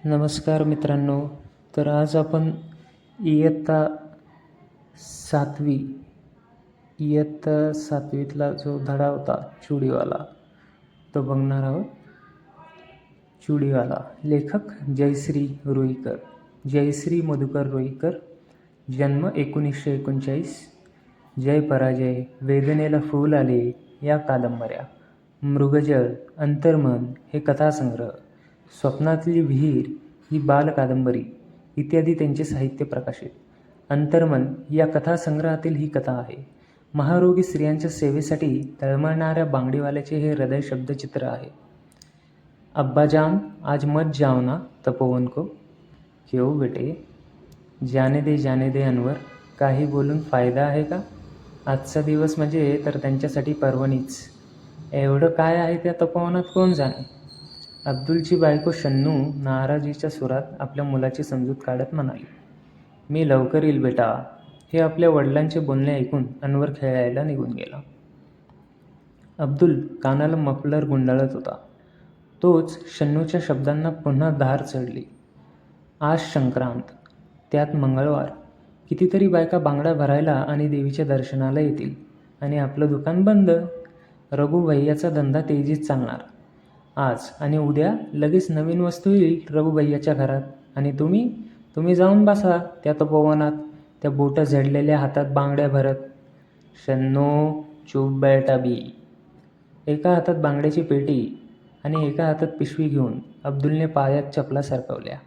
नमस्कार मित्रांनो. तर आज आपण इयत्ता सातवी इयत्ता सातवीतला जो धडा होता चुडीवाला तो बघणार आहोत. चुडीवाला. लेखक जयश्री रुईकर. जयश्री मधुकर रुईकर. जन्म 1939. जय पराजय, वेदनेला फूल आले या कादंबऱ्या, मृगजळ, अंतर्मन हे कथासंग्रह, स्वप्नातली विहीर ही बालकादंबरी इत्यादी त्यांचे साहित्य प्रकाशित. अंतर्मन या कथासंग्रहातील ही कथा आहे. महारोगी स्त्रियांच्या सेवेसाठी तळमळणाऱ्या बांगडीवाल्याचे हे हृदय शब्दचित्र आहे. अब्बाजान आज मत जाओ ना तपोवन को. क्यों बेटे. जाने दे अनवर. काही बोलून फायदा आहे का. आजचा दिवस म्हणजे तर त्यांच्यासाठी पर्वणीच. एवढं काय आहे त्या तपोवनात कोण जाणे. अब्दुलची बायको शन्नू नाराजीच्या सुरात आपल्या मुलाची समजूत काढत म्हणाली, मी लवकर येईल बेटा. हे आपल्या वडिलांचे बोलणे ऐकून अनवर खेळायला निघून गेला. अब्दुल कानाला मफलर गुंडाळत होता. तोच शन्नूच्या शब्दांना पुन्हा धार चढली. आज संक्रांत, त्यात मंगळवार. कितीतरी बायका बांगड्या भरायला आणि देवीच्या दर्शनाला येतील आणि आपलं दुकान बंद. रघु भैयाचा धंदा तेजीत चालणार. आज आणि उद्या लगेच नवीन वस्तू येईल रघु भैयाच्या घरात आणि तुम्ही जाऊन बसा त्या तपोवनात त्या बोटं झडलेल्या हातात बांगड्या भरत. शन्नो चूप बेटा बी. एका हातात बांगड्याची पेटी आणि एका हातात पिशवी घेऊन अब्दुलने पायात चपला सरकवल्या.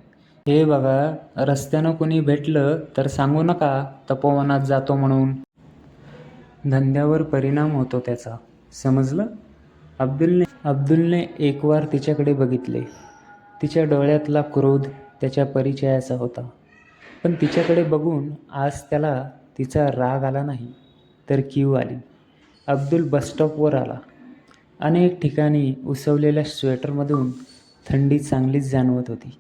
हे बघा, रस्त्यानं कोणी भेटलं तर सांगू नका तपोवनात जातो म्हणून. धंद्यावर परिणाम होतो त्याचा, समजलं. अब्दुलने एकवार तिच्याकडे बघितले. तिच्या डोळ्यातला क्रोध त्याच्या परिचयाचा होता. पण तिच्याकडे बघून आज त्याला तिचा राग आला नाही तर कीव आली. अब्दुल बसस्टॉपवर आला. अनेक ठिकाणी उसवलेल्या स्वेटरमधून थंडी चांगलीच जाणवत होती.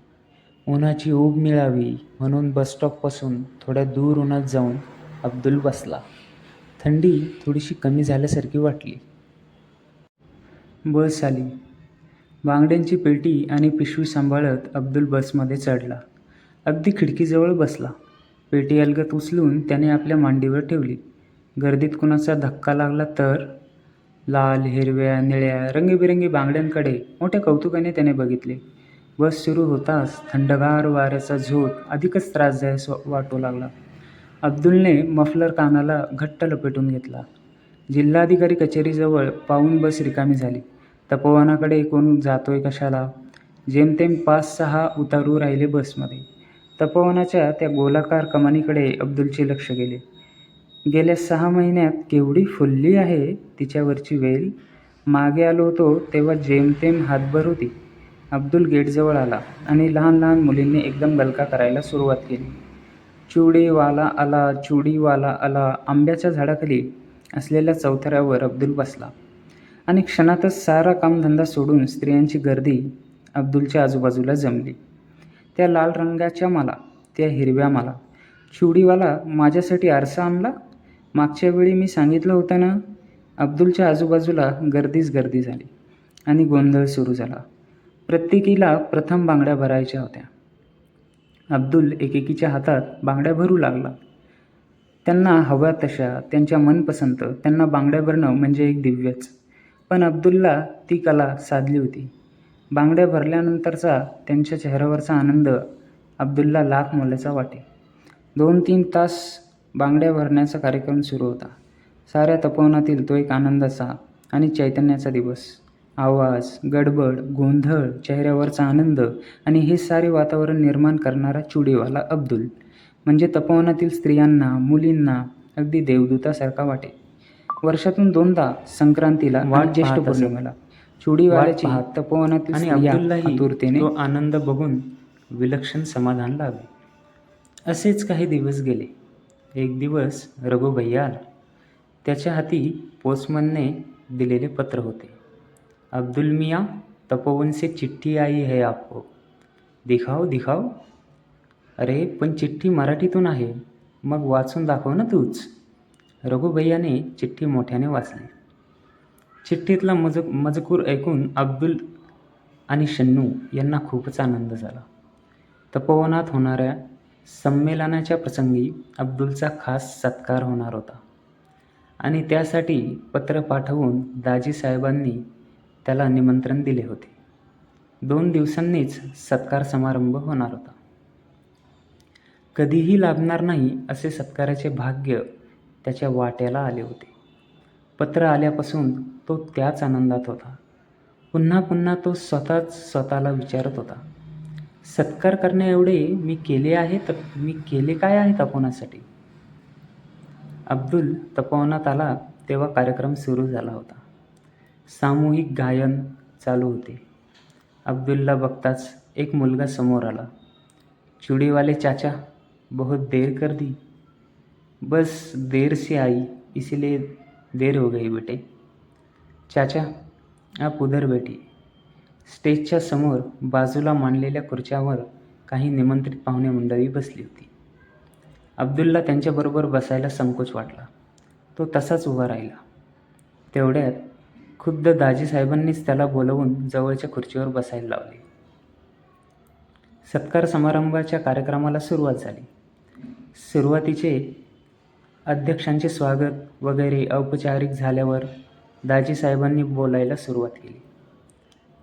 उन्हाची ऊब मिळावी म्हणून बसस्टॉपपासून थोड्या दूर उन्हात जाऊन अब्दुल बसला. थंडी थोडीशी कमी झाल्यासारखी वाटली. बस आली. बांगड्यांची पेटी आणि पिशवी सांभाळत अब्दुल बसमध्ये चढला. अगदी खिडकीजवळ बसला. पेटी अलगद उचलून त्याने आपल्या मांडीवर ठेवली. गर्दीत कुणाचा धक्का लागला तर. लाल, हिरव्या, निळ्या, रंगीबेरंगी बांगड्यांकडे मोठ्या कौतुकाने त्याने बघितले. बस सुरू होताच थंडगार वाऱ्याचा झोत अधिकच त्रासदायक वाटू लागला. अब्दुलने मफलर कानाला घट्ट लपेटून घेतला. जिल्हाधिकारी कचेरीजवळ पाहून बस रिकामी झाली. तपोवनाकडे कोण जातोय कशाला. जेमतेम 5-6 उतारू राहिले बसमध्ये. तपोवनाच्या त्या गोलाकार कमानीकडे अब्दुलचे लक्ष गेले. गेल्या 6 महिन्यात केवढी फुलली आहे तिच्यावरची वेल. मागे आलो होतो तेव्हा जेमतेम हातभर होती. अब्दुल गेटजवळ आला आणि लहान लहान मुलींनी एकदम गलका करायला सुरुवात केली. चुडीवाला आला, चुडीवाला आला. आंब्याच्या झाडाखाली असलेल्या चौथऱ्यावर अब्दुल बसला आणि क्षणातच सारा कामधंदा सोडून स्त्रियांची गर्दी अब्दुलच्या आजूबाजूला जमली. त्या लाल रंगाच्या माला, त्या हिरव्या माला. चुडीवाला माझ्यासाठी आरसा आणला. मागच्या वेळी मी सांगितलं होतं ना. अब्दुलच्या आजूबाजूला गर्दीच गर्दी झाली आणि गोंधळ सुरू झाला. प्रत्येकीला प्रथम बांगड्या भरायच्या होत्या. अब्दुल एकेकीच्या हातात बांगड्या भरू लागला. त्यांना हव्या तशा, त्यांच्या मनपसंत त्यांना बांगड्या भरणं म्हणजे एक दिव्यच. पण अब्दुलला ती कला साधली होती. बांगड्या भरल्यानंतरचा त्यांच्या चेहऱ्यावरचा आनंद अब्दुलला लाख मोलाचा वाटे. 2-3 तास बांगड्या भरण्याचा कार्यक्रम सुरू होता. साऱ्या तपोवनातील तो एक आनंदाचा आणि चैतन्याचा दिवस. आवाज, गडबड, गोंधळ, चेहऱ्यावरचा आनंद आणि हे सारे वातावरण निर्माण करणारा चुडीवाला अब्दुल म्हणजे तपोवनातील स्त्रियांना, मुलींना अगदी देवदूतासारखा वाटे. वर्षातून 2दा, संक्रांतीला आणि ज्येष्ठ पौर्णिमेला चुडीवाल्याची तपोवनातील स्त्रिया आतुरतेने तो आनंद बघून विलक्षण समाधान लावे. असेच काही दिवस गेले. एक दिवस रघु भैया आला. त्याच्या हाती पोस्टमनने दिलेले पत्र होते. अब्दुल मियाँ, तपोवन से चिट्ठी आई है आपको. दिखाओ. अरे पण चिठ्ठी मराठीतून आहे. मग वाचून दाखव ना तूच. रघु भैयाने चिठ्ठी मोठ्याने वाचली. चिठ्ठीतला मजकूर ऐकून अब्दुल आणि शन्नू यांना खूपच आनंद झाला. तपोवनात होणाऱ्या संमेलनाच्या प्रसंगी अब्दुलचा खास सत्कार होणार होता आणि त्यासाठी पत्र पाठवून दाजीसाहेबांनी त्याला निमंत्रण दिले होते. 2 दिवसांनीच सत्कार समारंभ होणार होता. कधीही लाभणार नाही असे सत्काराचे भाग्य त्याच्या वाट्याला आले होते. पत्र आल्यापासून तो त्याच आनंदात होता. पुन्हा पुन्हा तो स्वतःला विचारत होता, सत्कार करण्याएवढे मी केले काय आहे तपोवनासाठी? अब्दुल तपोवनात आला तेव्हा कार्यक्रम सुरू झाला होता. सामूहिक गायन चालू होते. अब्दुलला बघताच एक मुलगा समोर आला. चुड़ीवाले चाचा, बहुत देर कर दी. बस देर से आई इसलिए देर हो गई बेटे. चाचा, आप उधर बैठिए. स्टेजच्या समोर बाजूला मांडलेल्या खुर्च्यावर काही निमंत्रित पाहुणे मंडळी बसली होती. अब्दुलला त्यांच्याबरोबर बसायला संकोच वाटला. तो तसाच उभा राहिला. तेवढ्यात खुद्द दाजीसाहेबांनीच त्याला बोलवून जवळच्या खुर्चीवर बसायला लावले. सत्कार समारंभाच्या कार्यक्रमाला सुरुवात झाली. सुरुवातीचे अध्यक्षांचे स्वागत वगैरे औपचारिक झाल्यावर दाजीसाहेबांनी बोलायला सुरुवात केली.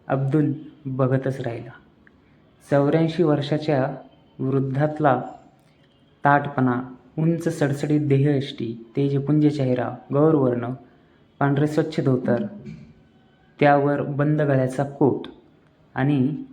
अब्दुल बघतच राहिला. 84 वर्षाच्या वृद्धातला ताठपणा, उंच सडसडीत देहयष्टी, तेजपुंज चेहरा, गौरवर्ण, पांढरे स्वच्छ धोतर, त्यावर बंद गळ्याचा कोट आणि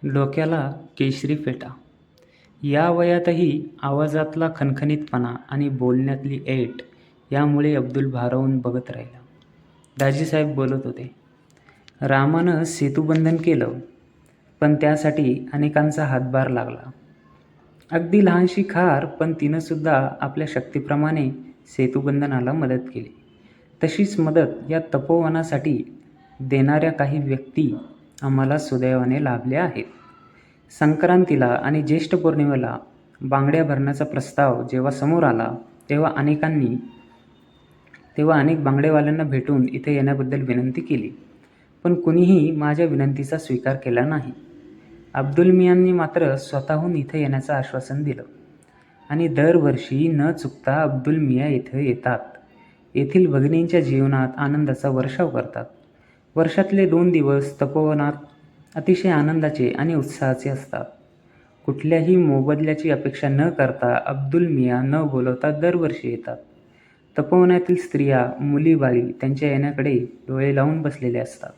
डोक्याला केशरी फेटा. या वयातही आवाजातला खणखणीतपणा आणि बोलण्यातली ऐट यामुळे अब्दुल भारावून बघत राहिला. दाजीसाहेब बोलत होते. रामानं सेतुबंधन केलं, पण त्यासाठी अनेकांचा हातभार लागला. अगदी लहानशी खार, पण तिनंसुद्धा आपल्या शक्तीप्रमाणे सेतुबंधनाला मदत केली. तशीच मदत या तपोवनासाठी देणाऱ्या काही व्यक्ती आम्हाला सुदैवाने लाभल्या आहेत. संक्रांतीला आणि ज्येष्ठ पौर्णिमेला बांगड्या भरण्याचा प्रस्ताव जेव्हा समोर आला तेव्हा अनेक बांगडेवाल्यांना भेटून इथे येण्याबद्दल विनंती केली, पण कुणीही माझ्या विनंतीचा स्वीकार केला नाही. अब्दुल मियांनी मात्र स्वतःहून इथे येण्याचं आश्वासन दिलं आणि दरवर्षी न चुकता अब्दुल मियाँ इथे येतात. येथील भगिनींच्या जीवनात आनंदाचा वर्षाव करतात. वर्षातले 2 दिवस तपोवनात अतिशय आनंदाचे आणि उत्साहाचे असतात. कुठल्याही मोबदल्याची अपेक्षा न करता अब्दुल मियाँ न बोलवता दरवर्षी येतात. तपोवनातील स्त्रिया, मुलीबाळी त्यांच्या येण्याकडे डोळे लावून बसलेले असतात.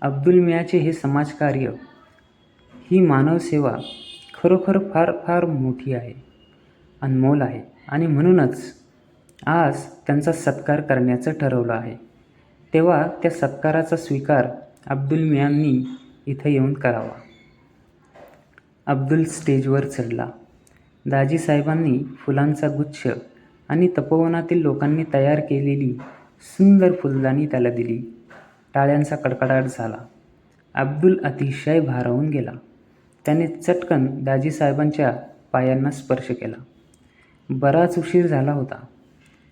अब्दुल मियाचे हे समाजकार्य, ही मानवसेवा खरोखर फार फार मोठी आहे, अनमोल आहे आणि म्हणूनच आज त्यांचा सत्कार करण्याचं ठरवलं आहे. तेव्हा त्या सत्काराचा स्वीकार अब्दुल मियांनी इथं येऊन करावा. अब्दुल स्टेजवर चढला. दाजीसाहेबांनी फुलांचा गुच्छ आणि तपोवनातील लोकांनी तयार केलेली सुंदर फुलदाणी त्याला दिली. टाळ्यांचा कडकडाट झाला. अब्दुल अतिशय भारावून गेला. त्याने चटकन दाजीसाहेबांच्या पायांना स्पर्श केला. बराच उशीर झाला होता.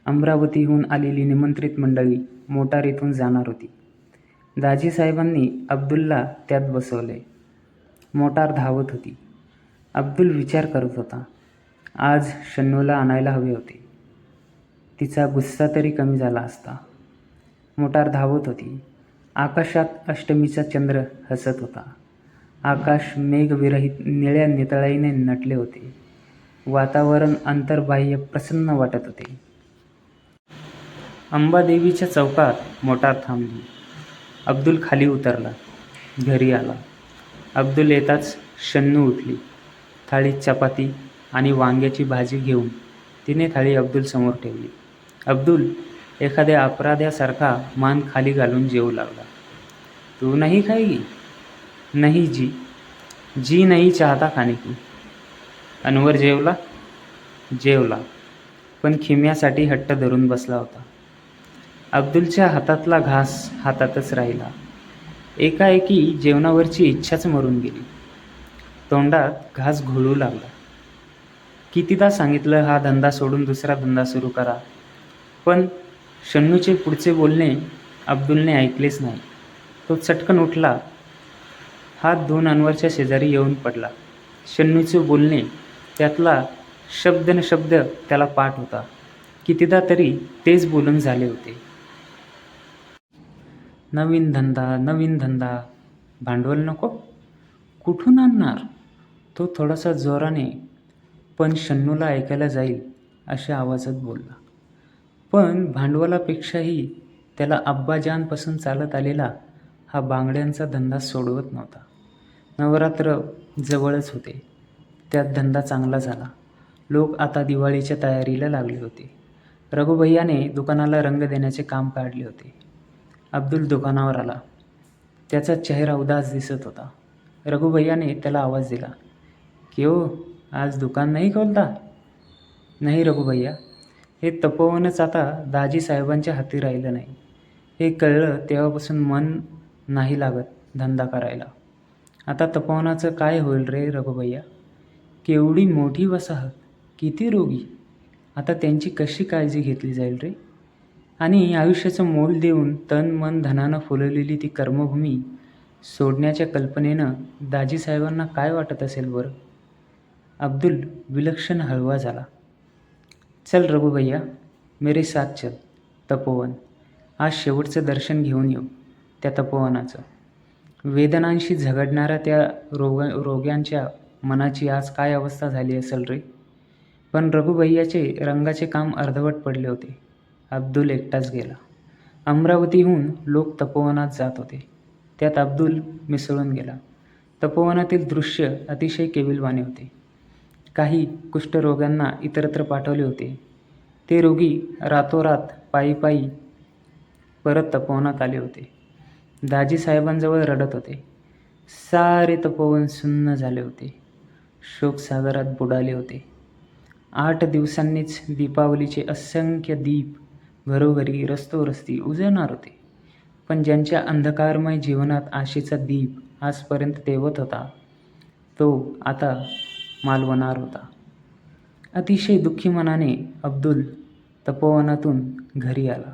अमरावतीहून आलेली निमंत्रित मंडळी मोटारीतून जाणार होती. दाजीसाहेबांनी अब्दुलला त्यात बसवले. मोटार धावत होती. अब्दुल विचार करत होता, आज शन्नूला आणायला हवे होते. तिचा गुस्सा तरी कमी झाला असता. मोटार धावत होती. आकाशात अष्टमीचा चंद्र हसत होता. आकाश मेघविरहित निळ्या नितळाईने नटले होते. वातावरण अंतर्बाह्य प्रसन्न वाटत होते. अंबादेवीच्या चौकात मोटार थांबली. अब्दुल खाली उतरला. घरी आला. अब्दुल येताच शन्नू उठली. थाळीत चपाती आणि वांग्याची भाजी घेऊन तिने थाळी अब्दुलसमोर ठेवली. अब्दुल एखाद्या अपराध्यासारखा मान खाली घालून जेवू लागला. तू नाही खाएगी? नहीं जी. जी नहीं चाहता खाने की. अनवर जेवला? जेवला, पण खिम्यासाठी हट्ट धरून बसला होता. अब्दुलच्या हातातला घास हातातच राहिला. एकाएकी जेवणावरची इच्छाच मरून गेली. तोंडात घास घोळू लागला. कितीदा सांगितलं हा धंदा सोडून दुसरा धंदा सुरू करा, पण शन्नूचे पुढचे बोलणे अब्दुलने ऐकलेच नाही. तो चटकन उठला. हात धुवून अनवरच्या शेजारी येऊन पडला. शन्नूचे बोलणे, त्यातला शब्द न शब्द त्याला पाठ होता. कितीदा तरी तेच बोलून झाले होते. नवीन धंदा, भांडवल नको? कुठून आणणार? तो थोडासा जोराने पण शन्नूला ऐकायला जाईल अशा आवाजात बोलला. पण भांडवलापेक्षाही त्याला अब्बाजानपासून चालत आलेला हा बांगड्यांचा धंदा सोडवत नव्हता. नवरात्र जवळच होते. त्यात धंदा चांगला झाला. लोक आता दिवाळीच्या तयारीला लागले होते. रघुभैयाने दुकानाला रंग देण्याचे काम काढले होते. अब्दुल दुकानावर आला. त्याचा चेहरा उदास दिसत होता. रघुभैयाने त्याला आवाज दिला, क्यों, आज दुकान नाही खोलता? नाही रघुभैया, हे तपोवनच आता दाजीसाहेबांच्या हाती राहिलं नाही. हे कळलं तेव्हापासून मन नाही लागत धंदा करायला. आता तपोवनाचं काय होईल रे रघुभैया? केवढी मोठी वसाहत, किती रोगी, आता त्यांची कशी काळजी घेतली जाईल रे? आणि आयुष्याचं मोल देऊन तन मन धनानं फुलवलेली ती कर्मभूमी सोडण्याच्या कल्पनेनं दाजीसाहेबांना काय वाटत असेल बरं? अब्दुल विलक्षण हळवा झाला. चल रघुभैया, मेरे साथ चल. तपोवन, आज शेवटचं दर्शन घेऊन येऊ त्या तपोवनाचं. वेदनांशी झगडणाऱ्या त्या रोग्यांच्या मनाची आज काय अवस्था झाली असेल रे? पण रघुभैयाचे रंगाचे काम अर्धवट पडले होते. अब्दुल एकटाच गेला. अमरावतीहून लोक तपोवनात जात होते. त्यात अब्दुल मिसळून गेला. तपोवनातील दृश्य अतिशय केविलवाणे होते. काही कुष्ठरोग्यांना इतरत्र पाठवले होते. ते रोगी रातोरात पायी पायी परत तपोवनात आले होते. दाजीसाहेबांजवळ रडत होते. सारे तपोवन सुन्न झाले होते. शोकसागरात बुडाले होते. 8 दिवसांनीच दीपावलीचे असंख्य दीप घरोघरी रस्तोरस्ती उजळणार होते. पण ज्यांच्या अंधकारमय जीवनात आशेचा दीप आजपर्यंत तेवत होता, तो आता मालवणार होता. अतिशय दुःखी मनाने अब्दुल तपोवनातून घरी आला.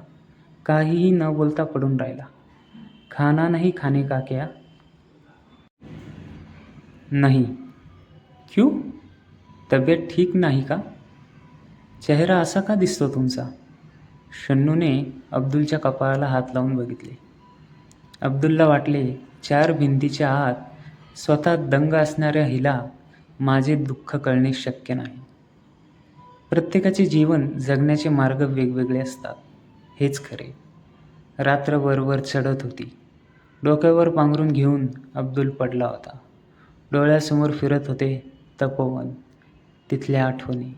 काहीही न बोलता पडून राहिला. खाना नहीं खाने का क्या? नहीं. क्यों? तब्येत ठीक नाही का? चेहरा असा का दिसतो तुमचा? शन्नूने अब्दुलच्या कपाळाला हात लावून बघितले. अब्दुलला वाटले, 4 भिंतीच्या आत स्वतः दंग असणाऱ्या हिला माझे दुःख कळणे शक्य नाही. प्रत्येकाचे जीवन जगण्याचे मार्ग वेगवेगळे असतात, हेच खरे. रात्र वरवर चढत होती. डोक्यावर पांघरून घेऊन अब्दुल पडला होता. डोळ्यासमोर फिरत होते तपोवन, तिथल्या आठवणी.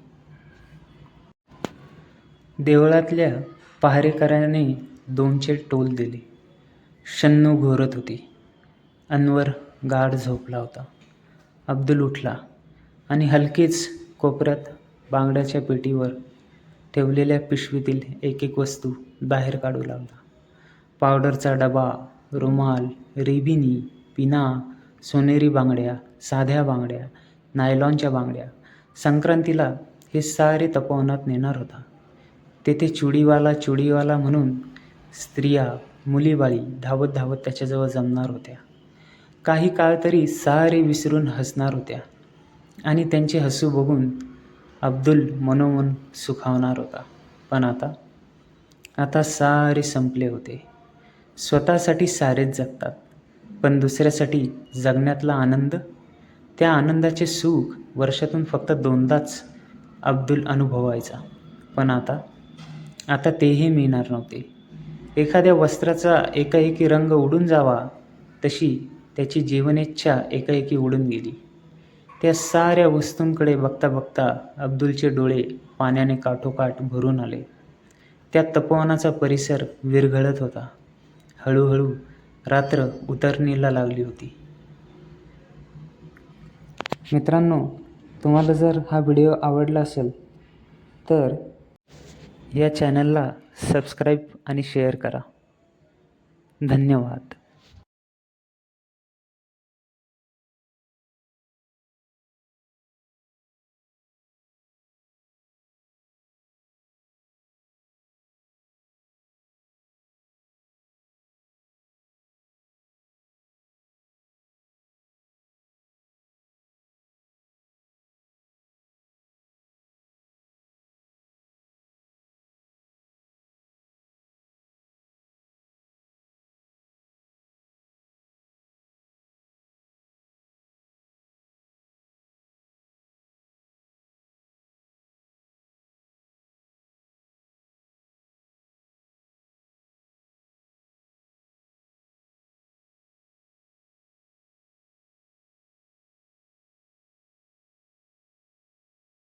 देवळातल्या पहारेकऱ्याने 2चे टोल दिले. शन्नू घोरत होती. अनवर गाढ झोपला होता. अब्दुल उठला आणि हलकेच कोपऱ्यात बांगड्याच्या पेटीवर ठेवलेल्या पिशवीतील एक एक वस्तू बाहेर काढू लागला. पावडरचा डबा, रुमाल, रिबिनी, पिना, सोनेरी बांगड्या, साध्या बांगड्या, नायलॉनच्या बांगड्या. संक्रांतीला हे सारे तपोवनात नेणार होता. तेथे चुडीवाला म्हणून स्त्रिया, मुलीबाळी धावत धावत त्याच्याजवळ जमणार होत्या. काही काळ तरी सारे विसरून हसणार होत्या आणि त्यांचे हसू बघून अब्दुल मनोमन सुखावणार होता. पण आता सारे संपले होते. स्वतःसाठी सारेच जगतात, पण दुसऱ्यासाठी जगण्यातला आनंद, त्या आनंदाचे सुख वर्षातून फक्त 2दाच अब्दुल अनुभवायचा. पण आता तेही मिळणार नव्हते. एखाद्या वस्त्राचा एकाएकी रंग उडून जावा तशी त्याची जीवनेच्छा एकाएकी उडून गेली. त्या साऱ्या वस्तूंकडे बघता बघता अब्दुलचे डोळे पाण्याने काठोकाठ भरून आले. त्या तपोवनाचा परिसर विरघळत होता. हळूहळू रात्र उतरणीला लागली होती. मित्रांनो, तुम्हाला जर हा व्हिडिओ आवडला असेल तर या चॅनलला सबस्क्राईब आणि शेअर करा. धन्यवाद.